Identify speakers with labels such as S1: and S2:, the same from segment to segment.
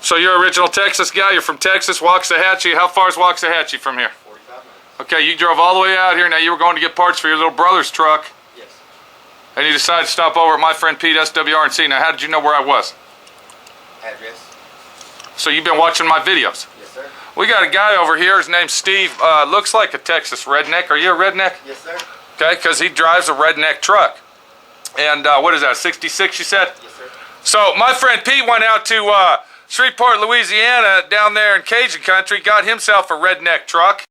S1: So you're original Texas guy, you're from Texas, Waxahachie. How far is Waxahachie from here?
S2: 45 minutes.
S1: Okay, you drove all the way out here. Now you were going to get parts for your little brother's truck.
S2: Yes.
S1: And you decided to stop over at my friend Pete, SWRC. Now how did you know where I was?
S2: Address?
S1: So you've been watching my videos?
S2: Yes, sir.
S1: We got a guy over here, his name's Steve, looks like a Texas redneck. Are you a redneck?
S2: Yes, sir.
S1: Okay, because he drives a redneck truck. And what is that, 66 you said?
S2: Yes, sir.
S1: So my friend Pete went out to Shreveport, Louisiana, down there in Cajun country, got himself a redneck truck.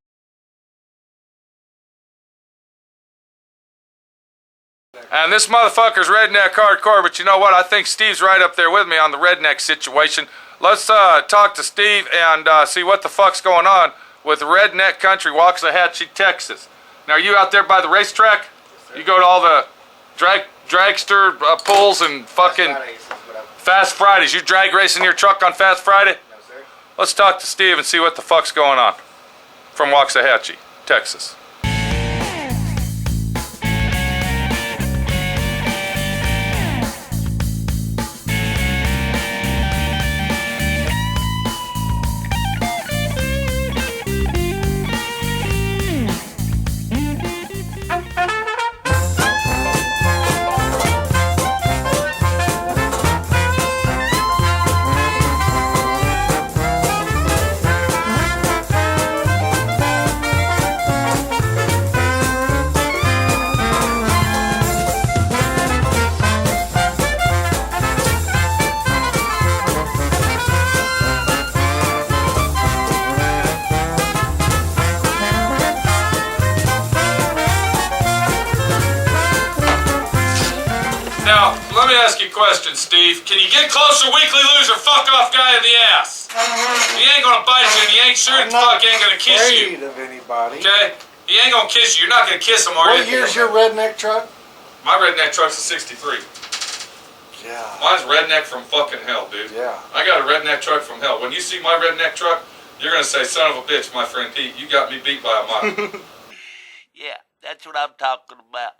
S1: And this motherfucker's redneck hardcore, but you know what? I think Steve's right up there with me on the redneck situation. Let's talk to Steve and see what the fuck's going on with redneck country, Waxahachie, Texas. Now, are you out there by the racetrack?
S2: Yes,
S1: You go to all the dragster pulls and fucking Fast Fridays. You drag racing your truck on Fast Friday?
S2: No, sir.
S1: Let's talk to Steve and see what the fuck's going on from Waxahachie, Texas. Now, let me ask you a question, Steve. Can you get closer, weekly loser, fuck off guy in the ass? He ain't gonna bite you and he ain't sure the fuck ain't gonna kiss you.
S3: Of anybody.
S1: Okay? He ain't gonna kiss you. You're not gonna kiss him, are you?
S3: What year's your redneck truck?
S1: My redneck truck's a 63.
S3: Yeah.
S1: Mine's redneck from fucking hell, dude.
S3: Yeah.
S1: I got a redneck truck from hell. When you see my redneck truck, you're gonna say, son of a bitch, my friend Pete, you got me beat by a mile.
S4: Yeah, that's what I'm talking about.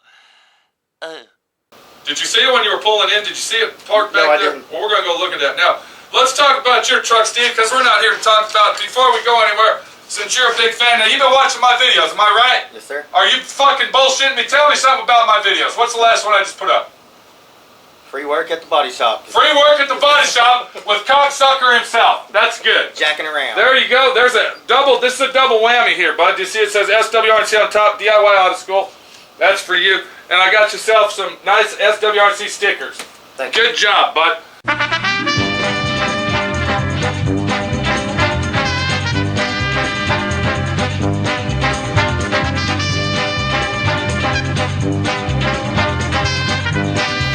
S1: Did you see it when you were pulling in? Did you see it parked back
S2: No, I
S1: there?
S2: didn't.
S1: Well, we're going to go look at that. Now, let's talk about your truck, Steve, because we're not here to talk about it. Before we go anywhere, since you're a big fan, now you've been watching my videos, am I right?
S2: Yes, sir.
S1: Are you fucking bullshitting me? Tell me something about my videos. What's the last one I just put up?
S2: Free work at the body shop.
S1: Free work at the body shop with cocksucker himself. That's good.
S2: Jacking around.
S1: There you go. There's a double, this is a double whammy here, bud. You see it says SWRC on top, DIY Auto School. That's for you. And I got yourself some nice SWRC stickers.
S2: Thank you.
S1: Good job, bud.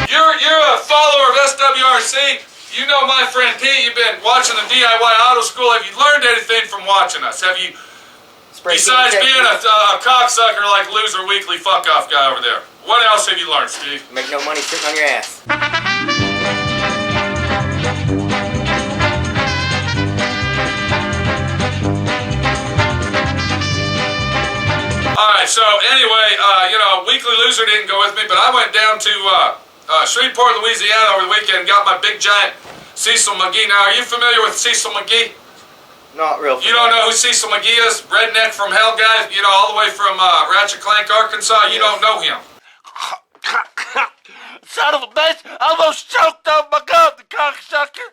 S1: You're a follower of SWRC. You know my friend Pete. You've been watching the DIY Auto School. Have you learned anything from watching us? Have you, besides being a cocksucker like Loser Weekly fuck-off guy over there? What else have you learned, Steve?
S2: Make no money sitting on your ass.
S1: Alright, so anyway, you know, Weekly Loser didn't go with me, but I went down to Shreveport, Louisiana over the weekend and got my big giant Cecil McGee. Now, are you familiar with Cecil McGee?
S2: Not real.
S1: You don't know who Cecil McGee is? Redneck from hell guy, you know, all the way from Ratchet Clank, Arkansas. You don't know him.
S4: Son of a bitch, I almost choked on my gum, the cocksucker.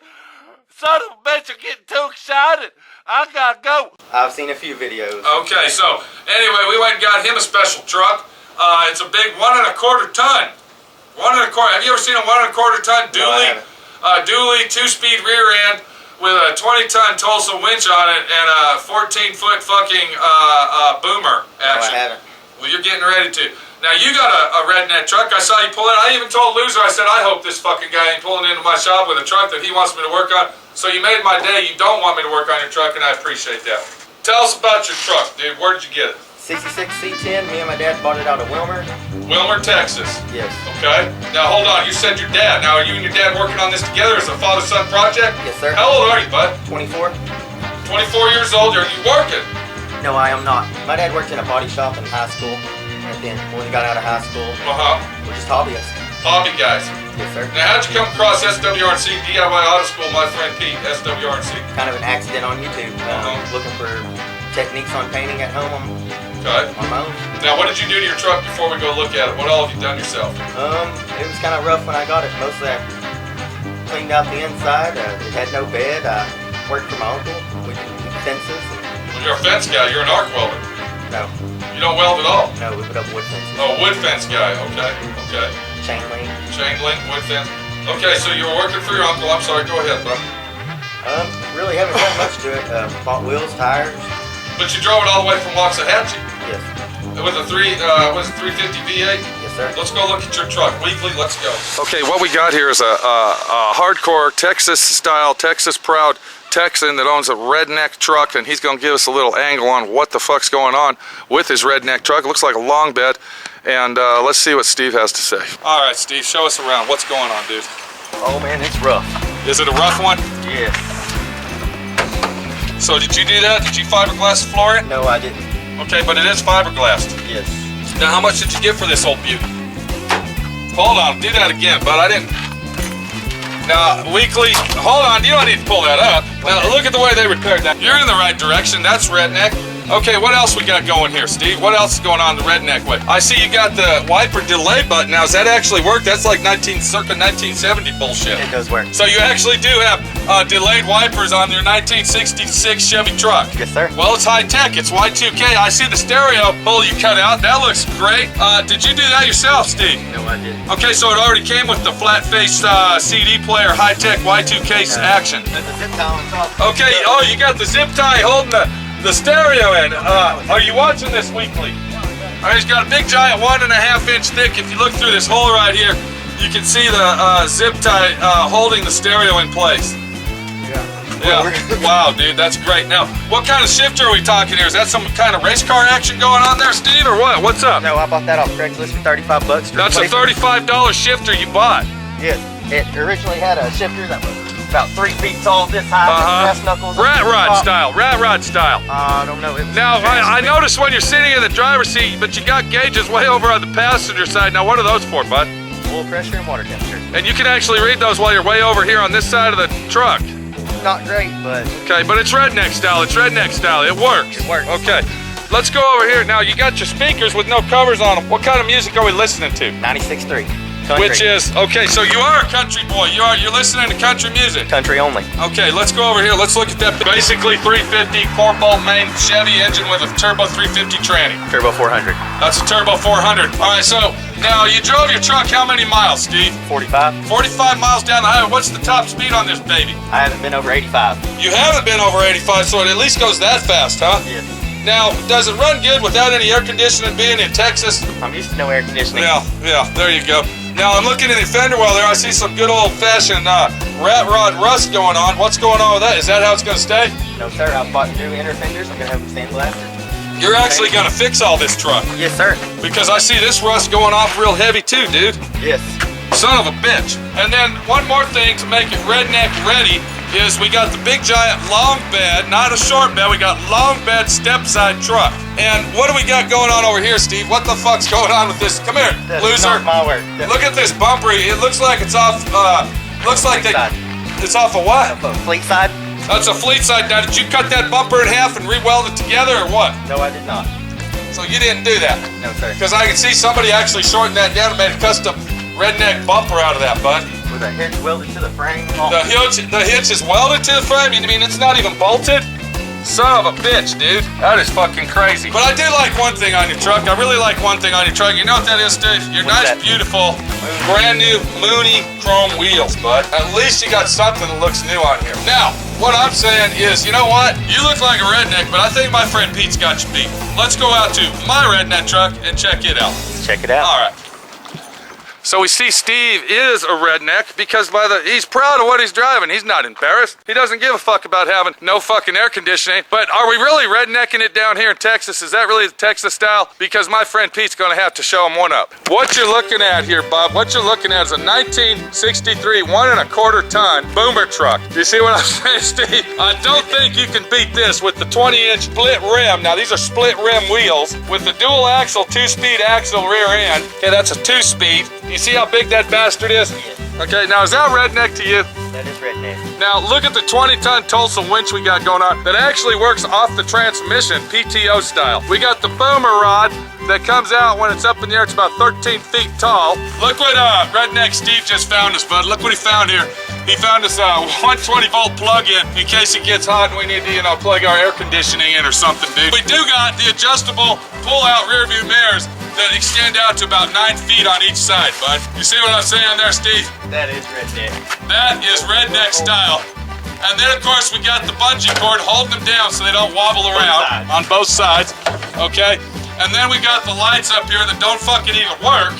S4: Son of a bitch, I'm getting too excited. I gotta go.
S2: I've seen a few videos.
S1: Okay, so anyway, we went and got him a special truck. It's a big 1 1/4 ton. 1 1/4. Have you ever seen a 1 1/4 ton
S2: No, I
S1: dually? Dually 2-speed rear end with a 20-ton Tulsa winch on it and a 14-foot fucking boomer action.
S2: No, I haven't.
S1: Well, you're getting ready to. Now, you got a redneck truck. I saw you pull in. I even told Loser, I said, I hope this fucking guy ain't pulling into my shop with a truck that he wants me to work on. So you made my day. You don't want me to work on your truck, and I appreciate that. Tell us about your truck, dude. Where did you get it?
S2: 66 C10. Me and my dad bought it out of Wilmer.
S1: Wilmer, Texas.
S2: Yes.
S1: Okay. Now, hold on. You said your dad. Now, are you and your dad working on this together as a father-son project?
S2: Yes, sir.
S1: How old are you, bud?
S2: 24.
S1: 24 years old. Are you working?
S2: No, I am not. My dad worked in a body shop in high school. And then when we got out of high school,
S1: Uh-huh.
S2: we're just hobbyists.
S1: Hobby guys.
S2: Yes, sir.
S1: Now, how'd you come across SWRC, DIY Auto School, my friend Pete, SWRC?
S2: Kind of an accident on YouTube. Looking for techniques on painting at home
S1: Okay.
S2: on my own.
S1: Now, what did you do to your truck before we go look at it? What all have you done yourself?
S2: It was kind of rough when I got it. Mostly I cleaned out the inside. It had no bed. I worked for my uncle. We did fences.
S1: Well, you're a fence guy. You're an arc welder.
S2: No,
S1: You don't weld at all.
S2: no, we put up wood fences.
S1: Oh, wood fence guy. Okay. Okay.
S2: Chain link.
S1: Chain link, wood fence. Okay, so you were working for your uncle. I'm sorry. Go ahead, bud.
S2: Really haven't done much to it. Bought wheels, tires.
S1: But you drove it all the way from Waxahachie
S2: Yes.
S1: with a 350 V8.
S2: Yes, sir.
S1: Let's go look at your truck weekly. Let's go. Okay, what we got here is a hardcore Texas-style, Texas-proud Texan that owns a Redneck Truck, and he's going to give us a little angle on what the fuck's going on with his Redneck Truck. It looks like a long bed, and let's see what Steve has to say. All right, Steve, show us around. What's going on, dude?
S2: Oh man, it's rough.
S1: Is it a rough one?
S2: Yes.
S1: So did you do that? Did you fiberglass the floor in?
S2: No, I didn't.
S1: Okay, but it is fiberglassed.
S2: Yes.
S1: Now, how much did you get for this old beauty? Hold on, do that again, but I didn't. Now, weekly, hold on, you don't need to pull that up. Now, look at the way they repaired that. You're in the right direction, that's Redneck. Okay, what else we got going here, Steve? What else is going on the Redneck way? I see you got the wiper delay button. Now, does that actually work? That's like circa 1970 bullshit.
S2: It does work.
S1: So you actually do have delayed wipers on your 1966 Chevy truck.
S2: Yes, sir.
S1: Well, it's high tech. It's Y2K. I see the stereo hole you cut out. That looks great. Did you do that yourself, Steve?
S2: No, I didn't.
S1: Okay, so it already came with the flat face CD player, high tech Y2K action.
S2: The zip tie on top.
S1: Okay. Oh, you got the zip tie holding the stereo in. Are you watching this weekly? All right, he's got a big giant 1.5 inch thick. If you look through this hole right here, you can see the zip tie holding the stereo in place. Yeah. Wow, dude, that's great. Now, what kind of shifter are we talking here? Is that some kind of race car action going on there, Steve, or what? What's up?
S2: No, I bought that off Craigslist for 35 bucks.
S1: That's a $35 shifter you bought.
S2: Yes. It originally had a shifter that was about 3 feet tall, this high, with brass knuckles.
S1: Rat rod style, rat rod style.
S2: I don't know.
S1: Now, I noticed when you're sitting in the driver's seat, but you got gauges way over on the passenger side. Now, what are those for, bud?
S2: Oil pressure and water temperature.
S1: And you can actually read those while you're way over here on this side of the truck.
S2: Not great, but...
S1: Okay, but it's Redneck style. It's Redneck style. It works.
S2: It works.
S1: Okay. Let's go over here. Now, you got your speakers with no covers on them. What kind of music are we listening to?
S2: 96.3.
S1: Which is, okay, so you are a country boy. You're listening to country music.
S2: Country only.
S1: Okay, let's go over here. Let's look at that. Basically 350 4-bolt main Chevy engine with a turbo 350 tranny.
S2: Turbo 400.
S1: That's a turbo 400. All right, so now you drove your truck how many miles, Steve?
S2: 45.
S1: 45 miles down the highway. What's the top speed on this baby?
S2: I haven't been over 85.
S1: You haven't been over 85, so it at least goes that fast, huh?
S2: Yes.
S1: Now, does it run good without any air conditioning being in Texas?
S2: I'm used to no air conditioning.
S1: Yeah, there you go. Now, I'm looking at the fender well there. I see some good old-fashioned rat rod rust going on. What's going on with that? Is that how it's going to stay?
S2: No, sir. I bought new inner fenders. I'm going to have them sandblasted.
S1: You're actually going to fix all this truck.
S2: Yes, sir.
S1: Because I see this rust going off real heavy too, dude.
S2: Yes.
S1: Son of a bitch. And then one more thing to make it Redneck ready is we got the big giant long bed, not a short bed, we got long bed step side truck. And what do we got going on over here, Steve? What the fuck's going on with this? Come here,
S2: That's
S1: loser.
S2: not my work.
S1: Look at this bumper. It looks like it's off, it's off a what?
S2: Fleet side?
S1: That's a fleet side. Now, did you cut that bumper in half and re-weld it together or what?
S2: No, I did not.
S1: So you didn't do that?
S2: No, sir.
S1: Because I can see somebody actually shortened that down and made a custom Redneck bumper out of that, bud.
S2: With a hitch welded to the frame.
S1: The hitch is welded to the frame? You mean it's not even bolted? Son of a bitch, dude. That is fucking crazy. But I do like one thing on your truck. I really like one thing on your truck. You know what that is, dude? Your
S2: What's
S1: nice,
S2: that?
S1: beautiful, brand new Mooney chrome wheels, bud. At least you got something that looks new on here. Now, what I'm saying is, you know what? You look like a redneck, but I think my friend Pete's got you beat. Let's go out to my Redneck Truck and check it out.
S2: Check it out.
S1: All right. So we see Steve is a redneck because he's proud of what he's driving. He's not embarrassed. He doesn't give a fuck about having no fucking air conditioning. But are we really rednecking it down here in Texas? Is that really the Texas style? Because my friend Pete's gonna have to show him one up. What you're looking at here, Bob, what you're looking at is a 1963 1.25 ton boomer truck. Do you see what I'm saying, Steve? I don't think you can beat this with the 20-inch split rim. Now these are split rim wheels with the dual axle, 2-speed axle rear end. Okay, that's a 2-speed. You see how big that bastard is? Okay, now is that redneck to you?
S2: That is redneck.
S1: Now look at the 20-ton Tulsa winch we got going on that actually works off the transmission, PTO style. We got the boomer rod that comes out when it's up in the air. It's about 13 feet tall. Look what Redneck Steve just found us, bud. Look what he found here. He found us a 120-volt plug-in in case it gets hot and we need to, you know, plug our air conditioning in or something, dude. We do got the adjustable pull-out rear view mirrors that extend out to about 9 feet on each side, bud. You see what I'm saying there, Steve?
S2: That is redneck.
S1: That is redneck style. And then, of course, we got the bungee cord holding them down so they don't wobble around on both sides, okay? And then we got the lights up here that don't fucking even work.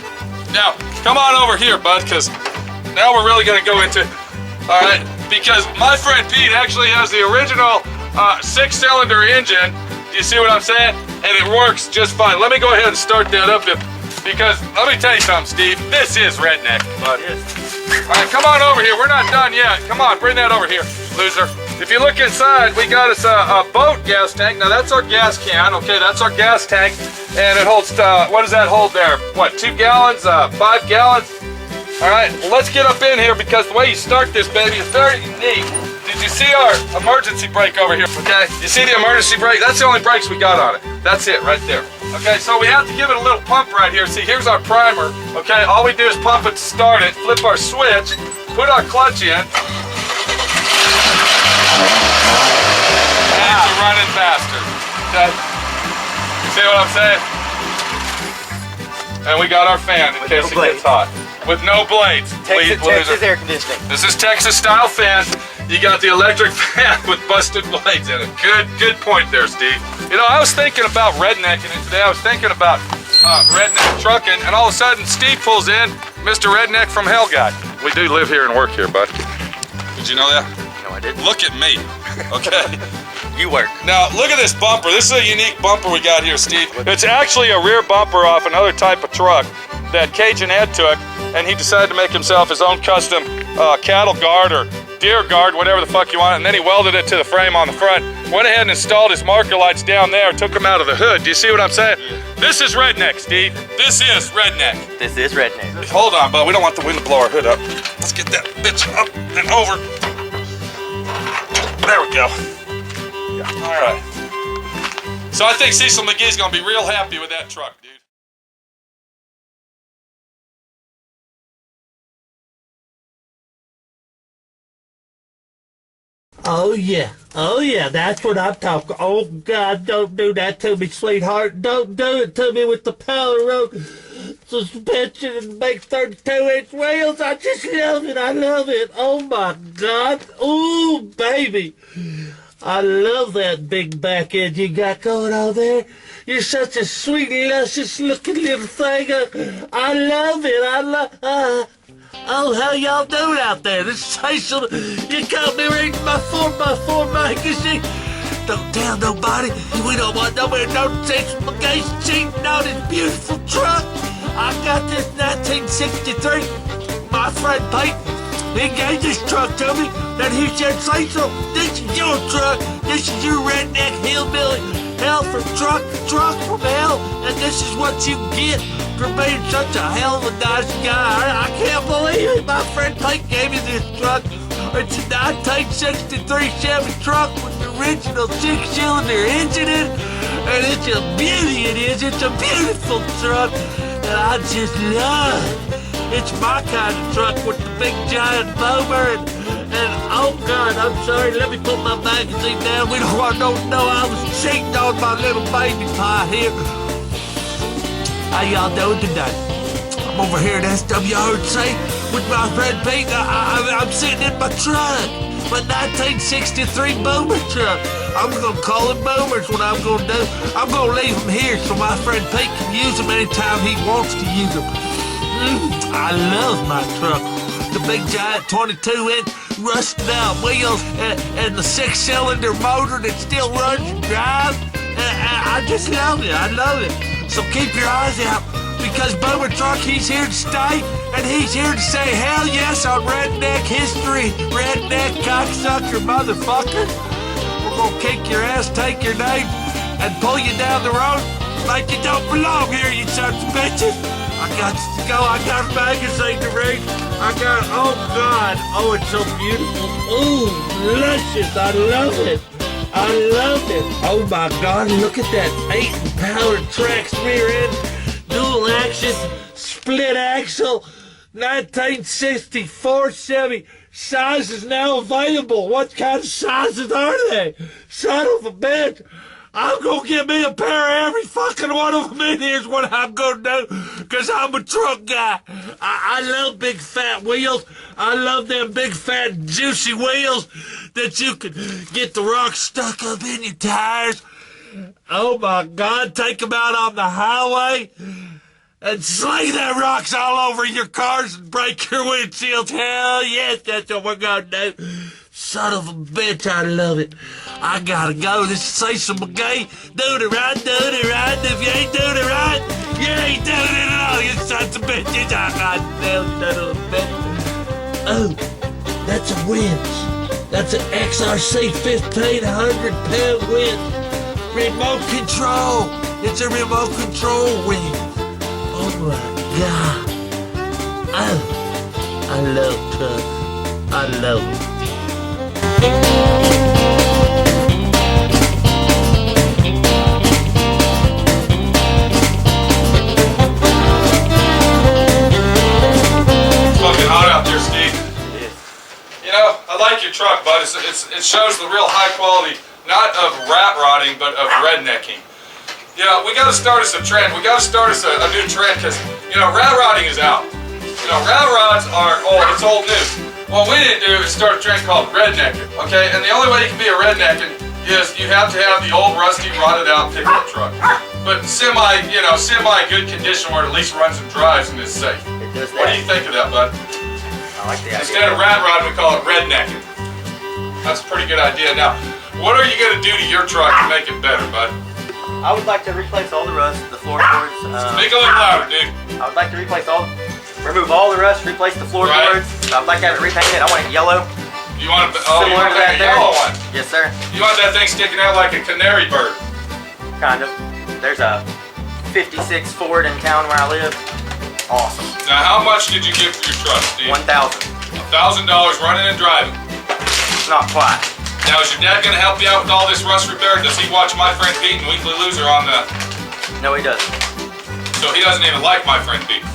S1: Now, come on over here, bud, because now we're really gonna go into, all right, because my friend Pete actually has the original 6-cylinder engine. Do you see what I'm saying? And it works just fine. Let me go ahead and start that up because let me tell you something, Steve. This is redneck, bud.
S2: It is.
S1: All right, come on over here. We're not done yet. Come on, bring that over here, loser. If you look inside, we got us a boat gas tank. Now that's our gas can, okay? That's our gas tank, and it holds, what does that hold there? What, 2 gallons, 5 gallons? All right, well, let's get up in here because the way you start this baby is very unique. Did you see our emergency brake over here, okay? You see the emergency brake? That's the only brakes we got on it. That's it right there. Okay, so we have to give it a little pump right here. See, here's our primer, okay? All we do is pump it to start it, flip our switch, put our clutch in. And it's a running bastard, okay? You see what I'm saying? And we got our fan in case it gets hot. With no blades.
S2: Texas air conditioning.
S1: This is Texas style fan. You got the electric fan with busted blades in it. Good point there, Steve. You know, I was thinking about rednecking it today. I was thinking about redneck trucking, and all of a sudden Steve pulls in, Mr. Redneck from Hell guy. We do live here and work here, bud. Did you know that?
S2: No, I didn't.
S1: Look at me, okay?
S2: You work.
S1: Now, look at this bumper. This is a unique bumper we got here, Steve. It's actually a rear bumper off another type of truck that Cajun Ed took, and he decided to make himself his own custom cattle guard or deer guard, whatever the fuck you want, and then he welded it to the frame on the front, went ahead and installed his marker lights down there, took them out of the hood. Do you see what I'm saying? This is redneck, Steve. This is redneck.
S2: This is redneck.
S1: Hold on, bud. We don't want the wind to blow our hood up. Let's get that bitch up and over. There we go. All right. So I think Cecil McGee's gonna be real happy with that truck, dude.
S5: Oh yeah, that's what I'm talking. Oh God, don't do that to me, sweetheart. Don't do it to me with the power road suspension and big 32-inch wheels. I just love it. I love it. Oh my God. Ooh, baby. I love that big back end you got going on there. You're such a sweet, luscious looking little thing. I love it. Oh, how y'all doing out there? This is Cecil. You caught me reading my 4x4 magazine. Don't tell nobody. We don't want nobody to know Cecil McGee's cheating on his beautiful truck. I got this 1963. My friend Pete, he gave this truck to me. Then he said, Cecil, this is your truck. This is your redneck hillbilly. Hell from truck from hell. And this is what you get for being such a hell of a nice guy. I can't believe it. My friend Pete gave me this truck. It's a 1963 Chevy truck with the original 6-cylinder engine in it. And it's a beauty, it is. It's a beautiful truck that I just love. It's my kind of truck with the big giant boomer and oh God, I'm sorry, let me put my magazine down. We don't want no to know I was cheating on my little baby pie here. How y'all doing today? I'm over here at SWRC with my friend Pete. I'm sitting in my truck, my 1963 Boomer truck. I'm gonna call it Boomers. What I'm gonna do, I'm gonna leave them here so my friend Pete can use them anytime he wants to use them. I love my truck. The big giant 22-inch rusted out wheels and the 6-cylinder motor that still runs and drives. I just love it. I love it. So keep your eyes out because Boomer Truck, he's here to stay and he's here to say hell yes on redneck history. Redneck cocksucker motherfucker. We're gonna kick your ass, take your name, and pull you down the road like you don't belong here, you sons of bitches. I got to go. I got a magazine to read. I got, oh God, oh, it's so beautiful. Ooh, luscious, I love it. I love it. Oh my God, look at that 8-power Trax rear end, dual action, split axle, 1964 Chevy. Sizes now available. What kind of sizes are they? Son of a bitch. I'm gonna get me a pair of every fucking one of them in here's what I'm gonna do, cause I'm a truck guy. I love big fat wheels. I love them big fat juicy wheels that you can get the rocks stuck up in your tires. Oh my God, take them out on the highway and slay them rocks all over your cars and break your windshields. Hell yes, that's what we're gonna do. Son of a bitch, I love it. I gotta go. This is say some gay. Do it right, do it right. If you ain't doing it right, you ain't doing it at all, you sons of bitches. I goddamn son of a bitch. Oh, that's a winch. That's an XRC 1,500-pound winch. Remote control. It's a remote control winch. Oh my God. Oh, I love trucks. I love them.
S1: It's fucking hot out there, Steve. You know, I like your truck, bud. It shows the real high quality, not of rat rotting, but of rednecking. You know, we gotta start us a trend. We gotta start us a new trend, because, you know, rat rotting is out. You know, rat rods are old, it's old news. What we need to do is start a trend called rednecking, okay? And the only way you can be a rednecking is you have to have the old, rusty, rotted out pickup truck. But semi good condition where it at least runs and drives and is safe.
S2: It does that.
S1: What do you think of that, bud?
S2: I like the idea.
S1: Instead of rat rod, we call it rednecking. That's a pretty good idea. Now, what are you gonna do to your truck to make it better, bud?
S2: I would like to replace all the rust, the floorboards.
S1: Speak a little louder, dude.
S2: I would like to remove all the rust, replace the floorboards. I would like to have it repainted. I want it yellow.
S1: You want to, you
S2: Similar
S1: want
S2: to
S1: like
S2: that
S1: a yellow one.
S2: Yes, sir.
S1: You want that thing sticking out like a canary bird.
S2: Kind of. There's a 56 Ford in town where I live. Awesome.
S1: Now, how much did you give for your truck, Steve?
S2: $1,000.
S1: $1,000 running and driving.
S2: Not quite.
S1: Now, is your dad going to help you out with all this rust repair? Does he watch My Friend Pete and Weekly Loser on the...
S2: No, he doesn't.
S1: So he doesn't even like My Friend Pete?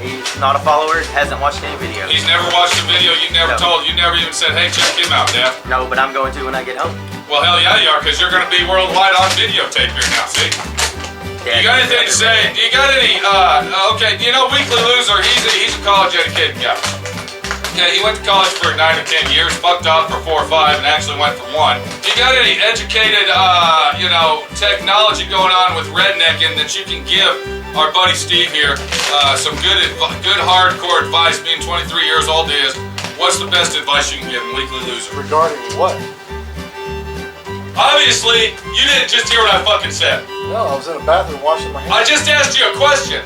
S2: He's not a follower, hasn't watched any videos.
S1: He's never watched a video, you never
S2: No.
S1: you never even said, hey, check him out, Dad.
S2: No, but I'm going to when I get home.
S1: Well, hell yeah, you are, because you're going to be worldwide on videotape here now, see?
S2: Dad,
S1: You got anything to say? Do you got any, okay, you know Weekly Loser, he's a college-educated guy. Yeah, he went to college for 9 or 10 years, fucked off for 4 or 5, and actually went for 1. You got any educated, technology going on with rednecking that you can give our buddy Steve here some good hardcore advice, being 23 years old is, what's the best advice you can give him, Weekly Loser?
S3: Regarding what?
S1: Obviously, you didn't just hear what I fucking said.
S3: No, I was in a bathroom washing my
S1: I
S3: hands.
S1: just asked you a question.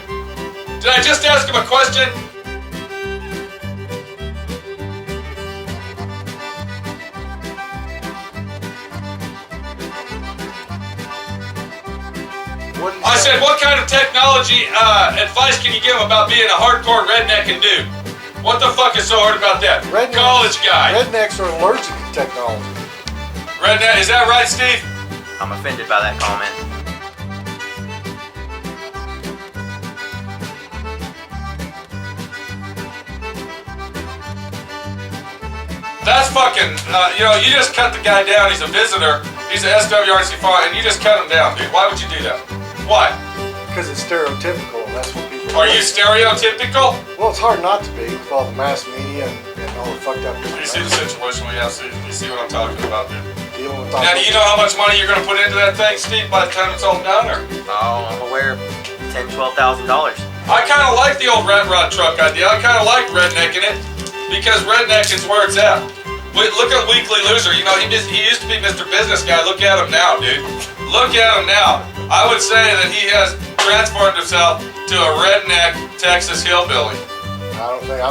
S1: Did I just ask him a question? I said, what kind of technology advice can you give him about being a hardcore rednecking dude? What the fuck is so hard about that? College guy.
S3: Rednecks are allergic to technology.
S1: Redneck, is that right, Steve?
S2: I'm offended by that comment.
S1: That's fucking, you just cut the guy down. He's a visitor. He's an SWRC farm, and you just cut him down, dude. Why would you do that? Why?
S3: Because it's stereotypical, and that's what people
S1: Are you stereotypical?
S3: Well, it's hard not to be with all the mass media and all the fucked up
S1: You see the situation we have, you see what I'm talking about, dude.
S3: dealing with
S1: Now, do you know how much money you're going to put into that thing, Steve, by the time it's all done, or?
S2: Oh, I'm aware of $10,000, $12,000.
S1: I kind of like the old rat rod truck idea. I kind of like rednecking it, because rednecking's where it's at. Look at Weekly Loser. You know, he used to be Mr. Business Guy. Look at him now, dude. Look at him now. I would say that he has transformed himself to a redneck Texas hillbilly.
S3: I don't think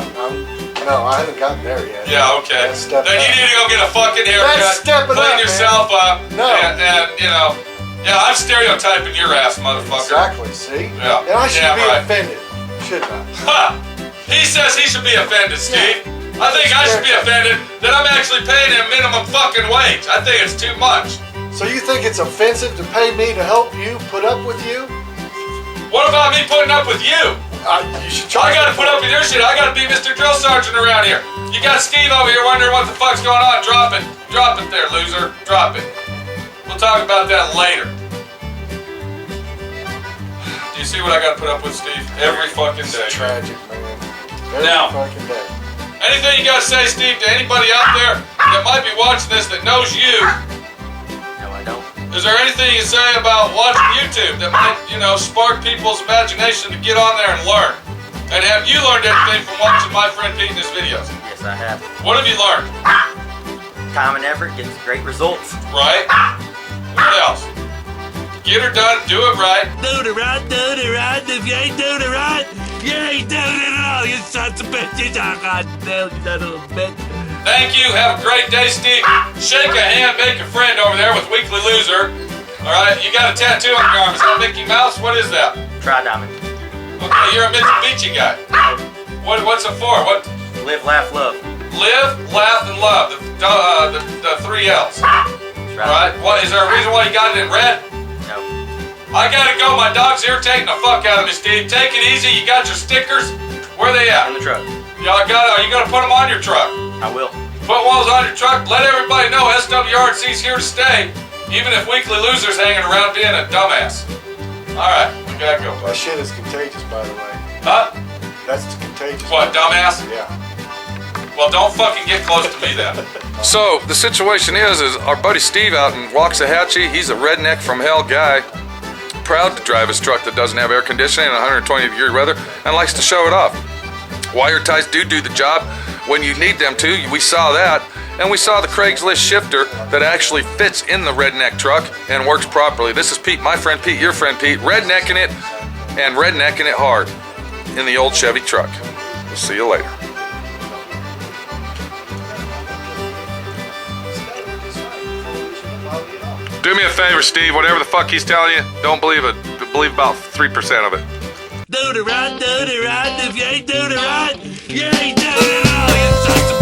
S3: no, I haven't gotten there yet.
S1: Yeah, okay.
S3: That's stepping
S1: Then you
S3: up.
S1: need to go get a fucking haircut.
S3: That's stepping
S1: clean
S3: up,
S1: yourself up.
S3: No.
S1: And I'm stereotyping your ass, motherfucker.
S3: Exactly, see?
S1: Yeah.
S3: And I should
S1: Yeah,
S3: be
S1: right.
S3: offended, shouldn't I?
S1: Ha! He says he should be offended, Steve. I think I should be offended that I'm actually paying him minimum fucking wage. I think it's too much.
S3: So you think it's offensive to pay me to help you, put up with you?
S1: What about me putting up with you?
S3: You should try.
S1: I gotta put up with your shit. I gotta be Mr. Drill Sergeant around here. You got Steve over here wondering what the fuck's going on. Drop it. Drop it there, loser. Drop it. We'll talk about that later. Do you see what I gotta put up with, Steve? Every fucking day.
S3: It's tragic, man. Every
S1: Now.
S3: fucking day.
S1: Anything you gotta say, Steve, to anybody out there that might be watching this that knows you?
S2: No, I don't.
S1: Is there anything you say about watching YouTube that might, spark people's imagination to get on there and learn? And have you learned anything from watching my friend Pete in his videos?
S2: Yes, I have.
S1: What have you learned?
S2: Time and effort gets great results.
S1: Right? What else? Get her done, do it right.
S5: Do the right, do the right. If you ain't doing it right, you ain't doing it at all. You sons of bitches. Oh, God damn, you that little bitch.
S1: Thank you. Have a great day, Steve. Shake a hand, make a friend over there with Weekly Loser. All right, you got a tattoo on your arm. Is that Mickey Mouse? What is that?
S2: Tri-diamond.
S1: Okay, you're a Mitsubishi guy. What's it for? What?
S2: Live, laugh, love.
S1: Live, laugh, and love. The 3 L's. All right. What is there a reason why you got it in red?
S2: No.
S1: I gotta go. My dog's irritating the fuck out of me, Steve. Take it easy. You got your stickers. Where they at?
S2: In the truck.
S1: Y'all got? Are you gonna put them on your truck?
S2: I will.
S1: Put walls on your truck. Let everybody know SWRC's here to stay, even if Weekly Loser's hanging around being a dumbass. All right, we gotta go.
S3: That shit is contagious, by the way.
S1: Huh?
S3: That's contagious.
S1: What, dumbass?
S3: Yeah.
S1: Well, don't fucking get close to me then. So the situation is our buddy Steve out in Waxahachie. He's a redneck from hell guy, proud to drive his truck that doesn't have air conditioning in 120-degree weather and likes to show it off. Wire ties do the job when you need them to. We saw that, and we saw the Craigslist shifter that actually fits in the Redneck Truck and works properly. This is Pete, my friend Pete, your friend Pete, rednecking it and rednecking it hard in the old Chevy truck. We'll see you later. Do me a favor, Steve. Whatever the fuck he's telling you, don't believe it. Believe about 3% of it.
S5: Do the right, do the right. If you ain't doing it right, you ain't doing it at all. You sons of